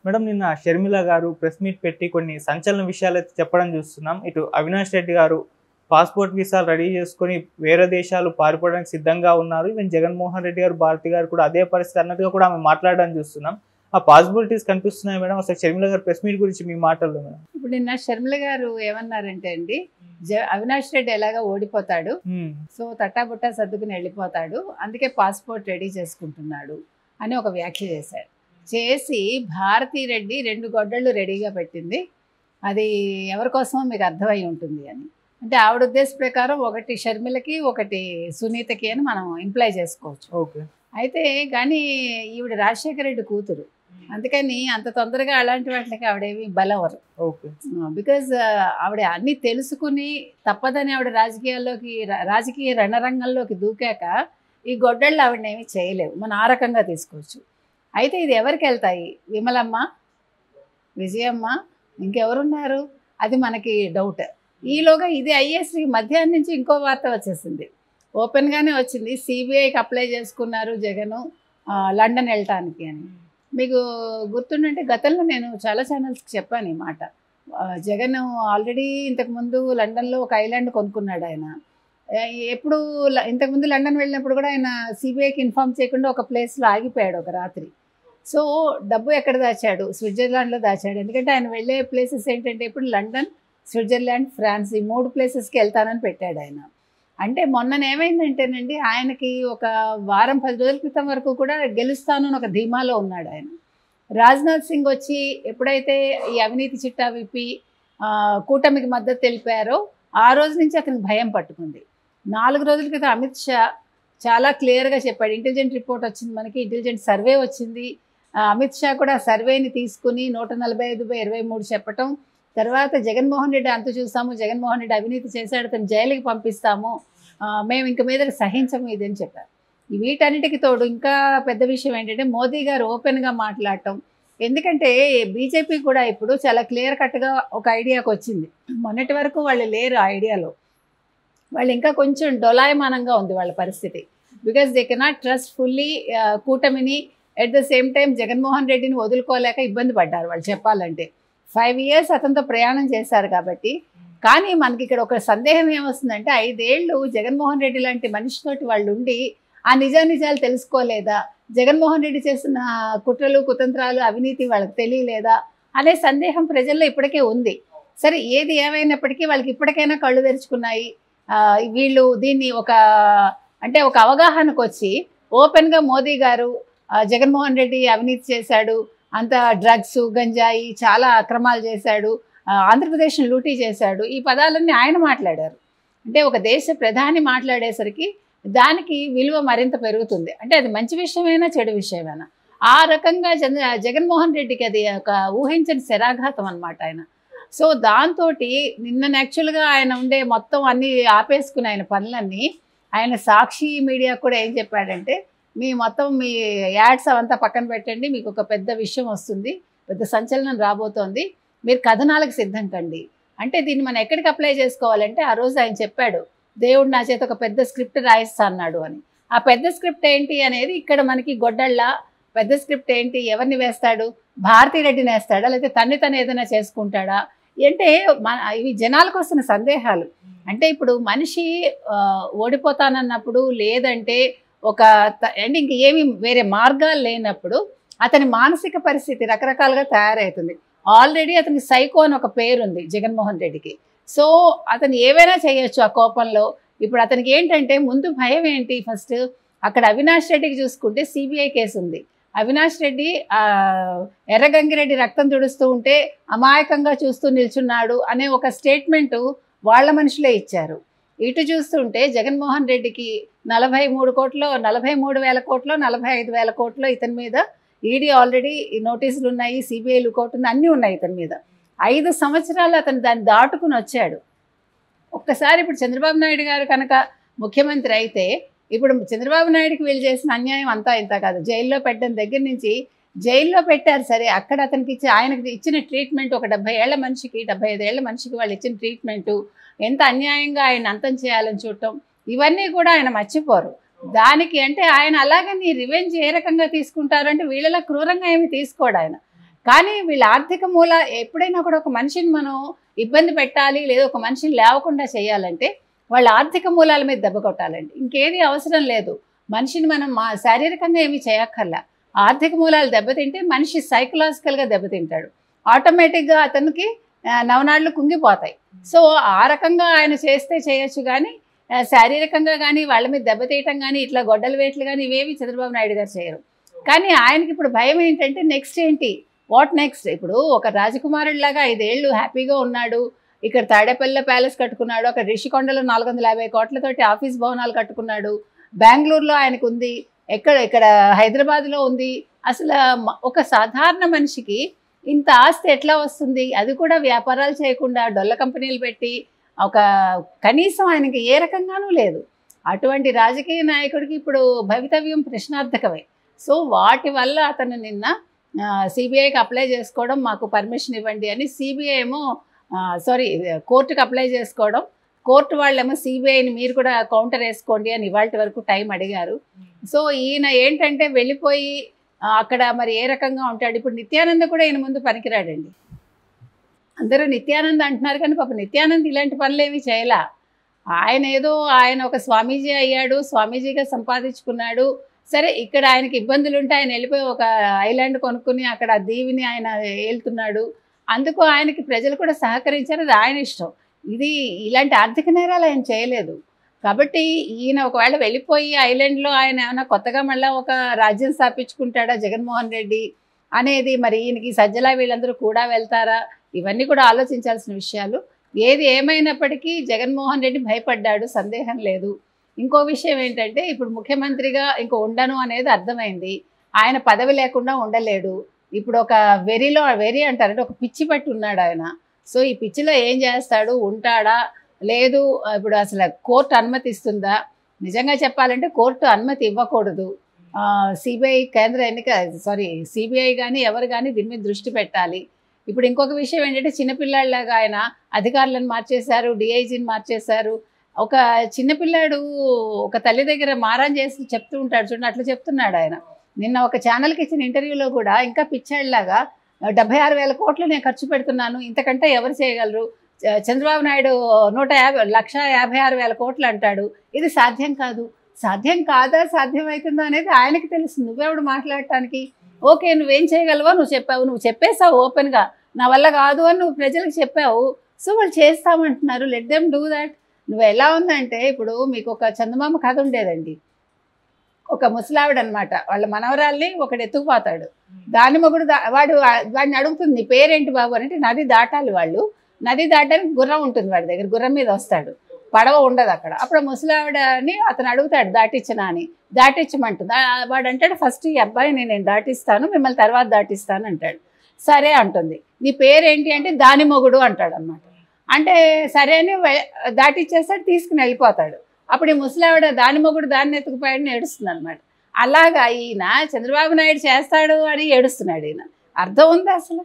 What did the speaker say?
Madam నిన్న షర్మిల గారు press meet పెట్టి కొన్ని సంచలన విషయాలు చెప్పడం చూస్తున్నాం. ఇటు అవినాష్ రెడ్డి గారు పాస్పోర్ట్ వీసాలు రెడీ చేసుకొని వేరే దేశాలు పారిపోవడానికి సిద్ధంగా ఉన్నారు. ఈవెన్ జగన్మోహన్ రెడ్డి గారు, భారతి గారు కూడా అదే పరిస్థితి అన్నట్టుగా కూడా ఆమె మాట్లాడడం చూస్తున్నాం. ఆ పాసిబిలిటీస్ కనిపిస్తున్నాయి మేడం. అసలు షర్మిల గారు ప్రెస్ మీట్ గురించి మీ మాటల్లో మేడం. ఇప్పుడు నిన్న షర్మిల గారు ఏమన్నారంటే అండి, అవినాష్ రెడ్డి ఎలాగా ఓడిపోతాడు, సో తట్టాబుట్టా సర్దుకుని వెళ్ళిపోతాడు, అందుకే పాస్పోర్ట్ రెడీ చేసుకుంటున్నాడు అని ఒక వ్యాఖ్య చేశాడు. చేసి భారతీ రెడ్డి 2 గొడ్డళ్ళు రెడీగా పెట్టింది, అది ఎవరి కోసమో మీకు అర్థమై ఉంటుంది అని. అంటే ఆవిడ ఉద్దేశ ప్రకారం ఒకటి షర్మిలకి, ఒకటి సునీతకి అని మనం ఇంప్లై చేసుకోవచ్చు. ఓకే. అయితే కానీ ఈవిడ రాజశేఖర రెడ్డి కూతురు, అందుకని అంత తొందరగా అలాంటి వాటికి ఆవిడేమి బలవరు. ఓకే. బికాజ్ ఆవిడ అన్నీ తెలుసుకుని తప్పదని ఆవిడ రాజకీయ రణరంగంలోకి దూకాక ఈ గొడ్డళ్ళు ఆవిడనేమి చేయలేవు, మనం ఆ రకంగా తీసుకోవచ్చు. అయితే ఇది ఎవరికి వెళ్తాయి? విమలమ్మ, విజయమ్మ, ఇంకెవరున్నారు? అది మనకి డౌట్. ఈలోగా ఇది అయ్యేసి మధ్యాహ్నం నుంచి ఇంకో వార్త వచ్చేసింది, ఓపెన్గానే వచ్చింది. సిబిఐకి అప్లై చేసుకున్నారు జగను లండన్ వెళ్ళటానికి అని. మీకు గుర్తుండంటే గతంలో నేను చాలా ఛానల్స్కి చెప్పాను ఈ మాట. జగన్ ఆల్రెడీ ఇంతకుముందు లండన్లో ఒక ఐలాండ్ కొనుక్కున్నాడు ఆయన. ఎప్పుడు ఇంతకుముందు లండన్ వెళ్ళినప్పుడు కూడా ఆయన సిబిఐకి ఇన్ఫార్మ్ చేయకుండా ఒక ప్లేస్లో ఆగిపోయాడు ఒక రాత్రి. సో డబ్బు ఎక్కడ దాచాడు? స్విట్జర్లాండ్లో దాచాడు. ఎందుకంటే ఆయన వెళ్ళే ప్లేసెస్ ఏంటంటే ఇప్పుడు లండన్, స్విట్జర్లాండ్, ఫ్రాన్స్, ఈ 3 ప్లేసెస్కి వెళ్తానని పెట్టాడు ఆయన. అంటే మొన్ననేమైందంటేనండి, ఆయనకి ఒక వారం 10 రోజుల క్రితం వరకు కూడా గెలుస్తాను అని ఒక ధీమాలో ఉన్నాడు ఆయన. రాజ్నాథ్ సింగ్ వచ్చి ఎప్పుడైతే ఈ అవినీతి చిట్టా విప్పి కూటమికి మద్దతు తెలిపారో ఆ రోజు నుంచి అతనికి భయం పట్టుకుంది. 4 రోజుల క్రితం అమిత్ షా చాలా క్లియర్గా చెప్పాడు. ఇంటెలిజెంట్ రిపోర్ట్ వచ్చింది, మనకి ఇంటెలిజెంట్ సర్వే వచ్చింది. అమిత్ షా కూడా సర్వేని తీసుకుని 145/23 చెప్పటం. తర్వాత జగన్మోహన్ రెడ్డి అంత చూస్తాము, జగన్మోహన్ రెడ్డి అవినీతి చేశాడు, అతను జైలుకి పంపిస్తాము, మేము ఇంక మీద సహించము ఇది అని చెప్పారు. వీటన్నిటికి తోడు ఇంకా పెద్ద విషయం ఏంటంటే మోదీ గారు ఓపెన్గా మాట్లాడటం. ఎందుకంటే బీజేపీ కూడా ఇప్పుడు చాలా క్లియర్ కట్గా ఒక ఐడియాకి వచ్చింది. మొన్నటి వరకు వాళ్ళు లేరు ఆ ఐడియాలో, వాళ్ళు ఇంకా కొంచెం డొలాయమానంగా ఉంది వాళ్ళ పరిస్థితి. Because they cannot trust fully కూటమిని. At the same time Jaganmohan రెడ్డిని వదులుకోలేక ఇబ్బంది పడ్డారు వాళ్ళు చెప్పాలంటే. 5 years అతనితో ప్రయాణం చేశారు కాబట్టి. కానీ మనకి ఇక్కడ ఒక సందేహం ఏమొస్తుందంటే 5 ఏళ్ళు జగన్మోహన్ రెడ్డి లాంటి మనిషితోటి వాళ్ళు ఉండి ఆ నిజాలు తెలుసుకోలేదా? జగన్మోహన్ రెడ్డి చేసిన కుట్రలు, కుతంత్రాలు, అవినీతి వాళ్ళకి తెలియలేదా అనే సందేహం ప్రజల్లో ఇప్పటికే ఉంది. సరే ఏది ఏమైనప్పటికీ వాళ్ళకి ఇప్పటికైనా కళ్ళు తెరుచుకున్నాయి. వీళ్ళు దీన్ని ఒక అవగాహనకు వచ్చి ఓపెన్గా మోదీ గారు జగన్మోహన్ రెడ్డి అవినీతి చేశాడు, అంత డ్రగ్స్, గంజాయి, చాలా అక్రమాలు చేశాడు, ఆంధ్రప్రదేశ్ని లూటీ చేశాడు, ఈ పదాలన్నీ ఆయన మాట్లాడారు. అంటే ఒక దేశ ప్రధాని మాట్లాడేసరికి దానికి విలువ మరింత పెరుగుతుంది. అంటే అది మంచి విషయమైనా చెడు విషయమైనా ఆ రకంగా జగన్మోహన్ రెడ్డికి అది ఒక ఊహించని శరాఘాతం అనమాట ఆయన. సో దాంతో నిన్న యాక్చువల్గా ఆయన ఉండే మొత్తం అన్నీ ఆపేసుకుని ఆయన పనులన్నీ ఆయన సాక్షి మీడియా కూడా ఏం చెప్పాడంటే, మీ యాడ్స్ అవంతా పక్కన పెట్టండి, మీకు ఒక పెద్ద విషయం వస్తుంది, పెద్ద సంచలనం రాబోతోంది, మీరు కథనాలకు సిద్ధం కండి. అంటే దీన్ని మనం ఎక్కడికి అప్లై చేసుకోవాలంటే ఆ రోజు ఆయన చెప్పాడు, దేవుడు నా చేత ఒక పెద్ద స్క్రిప్ట్ రాయిస్తా అన్నాడు అని. ఆ పెద్ద స్క్రిప్ట్ ఏంటి అనేది ఇక్కడ మనకి గొడ్డళ్ళ పెద్ద స్క్రిప్ట్ ఏంటి, ఎవరిని వేస్తాడు? భారతీ రెడ్డిని వేస్తాడా, లేకపోతే తను ఏదైనా చేసుకుంటాడా? అంటే ఇవి జనాలకు వస్తున్న సందేహాలు. అంటే ఇప్పుడు మనిషి ఓడిపోతానన్నప్పుడు, లేదంటే అంటే ఇంక ఏమి వేరే మార్గాలు లేనప్పుడు అతని మానసిక పరిస్థితి రకరకాలుగా తయారవుతుంది. ఆల్రెడీ అతనికి సైకో అని ఒక పేరు ఉంది జగన్మోహన్ రెడ్డికి. సో అతను ఏవైనా చేయొచ్చు ఆ కోపంలో. ఇప్పుడు అతనికి ఏంటంటే ముందు భయం ఏంటి, ఫస్ట్ అక్కడ అవినాష్ రెడ్డికి చూసుకుంటే సిబిఐ కేసు ఉంది. అవినాష్ రెడ్డి ఎర్రగంగిరెడ్డి రక్తం తుడుస్తూ ఉంటే అమాయకంగా చూస్తూ నిల్చున్నాడు అనే ఒక స్టేట్మెంటు వాళ్ళ మనుషులే ఇచ్చారు. ఇటు చూస్తుంటే జగన్మోహన్ రెడ్డికి 43 కోట్లు, 43,000 కోట్లు, 45,000 కోట్లు ఇతని మీద ఈడీ ఆల్రెడీ నోటీసులు ఉన్నాయి, సిబిఐ లుకౌట్ ఉంది, అన్నీ ఉన్నాయి ఇతని మీద. 5 సంవత్సరాలు అతను దాన్ని దాటుకుని వచ్చాడు. ఒక్కసారి ఇప్పుడు చంద్రబాబు నాయుడు గారు కనుక ముఖ్యమంత్రి అయితే, ఇప్పుడు చంద్రబాబు నాయుడుకి వీళ్ళు చేసిన అన్యాయం అంతా ఇంత కాదు. జైల్లో పెట్టడం దగ్గర నుంచి జైల్లో పెట్టారు సరే, అక్కడ ఆయనకి ఇచ్చిన ట్రీట్మెంట్, ఒక 70 ఏళ్ల మనిషికి, 75 ఏళ్ల మనిషికి వాళ్ళు ఇచ్చిన ట్రీట్మెంటు, ఎంత అన్యాయంగా ఆయన అంతం చేయాలని చూడటం, ఇవన్నీ కూడా ఆయన మర్చిపోరు. దానికి అంటే ఆయన అలాగని రివెంజ్ ఏ రకంగా తీసుకుంటారు అంటే వీళ్ళలా క్రూరంగా ఏమి తీసుకోడు ఆయన. కానీ వీళ్ళ ఆర్థిక మూల ఎప్పుడైనా కూడా ఒక మనిషిని మనం ఇబ్బంది పెట్టాలి లేదా ఒక మనిషిని లేవకుండా చేయాలంటే వాళ్ళ ఆర్థిక మూలాల మీద దెబ్బ కొట్టాలండి. ఇంకేది అవసరం లేదు. మనిషిని మనం శారీరకంగా ఏమీ చేయక్కర్లా. ఆర్థిక మూలాలు దెబ్బతింటే మనిషి సైకలాజికల్గా దెబ్బతింటాడు. ఆటోమేటిక్గా అతనికి నవనాళ్ళు కుంగిపోతాయి. సో ఆ రకంగా ఆయన చేస్తే చేయొచ్చు, కానీ శారీరకంగా కానీ వాళ్ళ మీద దెబ్బతీయటం కానీ ఇట్లా గొడ్డల వేట్లు కానీ ఇవేవి చంద్రబాబు నాయుడు గారు చేయరు. కానీ ఆయనకి ఇప్పుడు భయం ఏంటంటే నెక్స్ట్ ఏంటి, వాట్ నెక్స్ట్. ఇప్పుడు ఒక రాజకుమారుడిలాగా 5 ఏళ్ళు హ్యాపీగా ఉన్నాడు. ఇక్కడ తాడేపల్లి ప్యాలెస్ కట్టుకున్నాడు, అక్కడ రిషికొండలో 450 కోట్లతోటి ఆఫీస్ భవనాలు కట్టుకున్నాడు, బెంగళూరులో ఆయనకు ఉంది, ఇక్కడ హైదరాబాద్లో ఉంది. అసలు ఒక సాధారణ మనిషికి ఇంత ఆస్తి ఎట్లా వస్తుంది? అది కూడా వ్యాపారాలు చేయకుండా డొల్ల కంపెనీలు పెట్టి ఒక కనీసం ఆయనకి ఏ రకంగానూ లేదు. అటువంటి రాజకీయ నాయకుడికి ఇప్పుడు భవితవ్యం ప్రశ్నార్థకమే. సో వాటి వల్ల అతను నిన్న సిబిఐకి అప్లై చేసుకోవడం, మాకు పర్మిషన్ ఇవ్వండి అని, సిబిఐ ఏమో కోర్టుకు అప్లై చేసుకోవడం, కోర్టు వాళ్ళేమో సిబిఐని మీరు కూడా కౌంటర్ వేసుకోండి అని ఇవాళ వరకు టైం అడిగారు. సో ఈయన ఏంటంటే వెళ్ళిపోయి అక్కడ మరి ఏ రకంగా ఉంటాడు. ఇప్పుడు నిత్యానంద కూడా ఈయన ముందు పనికిరాడండి. అందరూ నిత్యానంద అంటున్నారు, కానీ పాప నిత్యానంద్ ఇలాంటి పనులు ఏమీ చేయలా. ఆయన ఒక స్వామీజీ అయ్యాడు, స్వామీజీగా సంపాదించుకున్నాడు. సరే, ఇక్కడ ఆయనకి ఇబ్బందులు ఉంటే ఆయన వెళ్ళిపోయి ఒక ఐలాండ్ కొనుక్కుని అక్కడ దీవిని ఆయన ఏలుతున్నాడు. అందుకు ఆయనకి ప్రజలు కూడా సహకరించారు, అది ఆయన ఇష్టం. ఇలాంటి ఆర్థిక నేరాలు ఆయన చేయలేదు. కాబట్టి ఈయన ఒకవేళ వెళ్ళిపోయి ఐలాండ్లో ఆయన ఏమైనా కొత్తగా మళ్ళీ ఒక రాజ్యం స్థాపించుకుంటాడా జగన్మోహన్ రెడ్డి అనేది, మరి ఈయనకి సజ్జల వీళ్ళందరూ కూడా వెళ్తారా, ఇవన్నీ కూడా ఆలోచించాల్సిన విషయాలు. ఏది ఏమైనప్పటికీ జగన్మోహన్ రెడ్డి భయపడ్డాడు, సందేహం లేదు. ఇంకో విషయం ఏంటంటే ఇప్పుడు ముఖ్యమంత్రిగా ఇంకో ఉండను అనేది అర్థమైంది. ఆయన పదవి లేకుండా ఉండలేడు. ఇప్పుడు ఒక వెరీ అంటారంటే ఒక పిచ్చి పట్టి ఉన్నాడు ఆయన. సో ఈ పిచ్చిలో ఏం చేస్తాడు, ఉంటాడా లేదు, ఇప్పుడు అసలు కోర్టు అనుమతిస్తుందా? నిజంగా చెప్పాలంటే కోర్టు అనుమతి ఇవ్వకూడదు. సిబిఐ కానీ ఎవరు కానీ దీని మీద దృష్టి పెట్టాలి. ఇప్పుడు ఇంకొక విషయం ఏంటంటే చిన్నపిల్లాడిలాగా ఆయన అధికారులను మార్చేశారు, డిఐజీని మార్చేశారు. ఒక చిన్నపిల్లాడు ఒక తల్లి దగ్గర మారం చేసి చెప్తూ ఉంటాడు చూడండి, అట్లా చెప్తున్నాడు ఆయన. నిన్న ఒక ఛానల్కి ఇచ్చిన ఇంటర్వ్యూలో కూడా ఇంకా పిచ్చాడిలాగా 76,000 కోట్లు నేను ఖర్చు పెడుతున్నాను, ఇంతకంటే ఎవరు చేయగలరు, చంద్రబాబు నాయుడు 1,56,000 కోట్లు అంటాడు, ఇది సాధ్యం కాదు. సాధ్యం కాదా సాధ్యమవుతుందా అనేది ఆయనకి తెలుసు, నువ్వెవడు మాట్లాడటానికి? ఓకే, నువ్వేం చేయగలవో నువ్వు చెప్పేసావు ఓపెన్గా, నా వల్ల కాదు అని నువ్వు ప్రజలకు చెప్పావు. సో వాళ్ళు చేస్తామంటున్నారు, లెట్ దెమ్ డూ దాట్. నువ్వు ఎలా ఉందంటే ఇప్పుడు మీకు ఒక చందమామ కథ ఉండేదండి. ఒక ముసలావిడ అనమాట, వాళ్ళ మనవరాల్ని ఒకడు ఎత్తుకుపోతాడు. దాని మొగుడు వాడిని అడుగుతుంది, నీ పేరేంటి బాబు అంటే, నది దాటాలి వాళ్ళు, నది దాటడానికి గుర్రం ఉంటుంది వాడి దగ్గర, గుర్రం మీద వస్తాడు, పడవ ఉండదు అక్కడ. అప్పుడు ముసలావిడని అతను అడుగుతాడు, దాటించనా అని. దాటించమంటుంది. వాడు అంటాడు, ఫస్ట్ ఈ అబ్బాయిని నేను దాటిస్తాను, మిమ్మల్ని తర్వాత దాటిస్తాను అంటాడు. సరే అంటుంది. నీ పేరేంటి అంటే, దాని మొగుడు అంటాడు అనమాట. అంటే సరే అని దాటిచ్చేస్తాడు, తీసుకుని వెళ్ళిపోతాడు. అప్పుడు ఈ ముసలావిడ దాని మొగుడు దాన్ని ఎత్తుకుపోయాడని ఏడుస్తుంది అనమాట. అలాగా ఈయన చంద్రబాబు నాయుడు చేస్తాడు అని ఏడుస్తున్నాడు ఈయన. అర్థం ఉందా అసలు?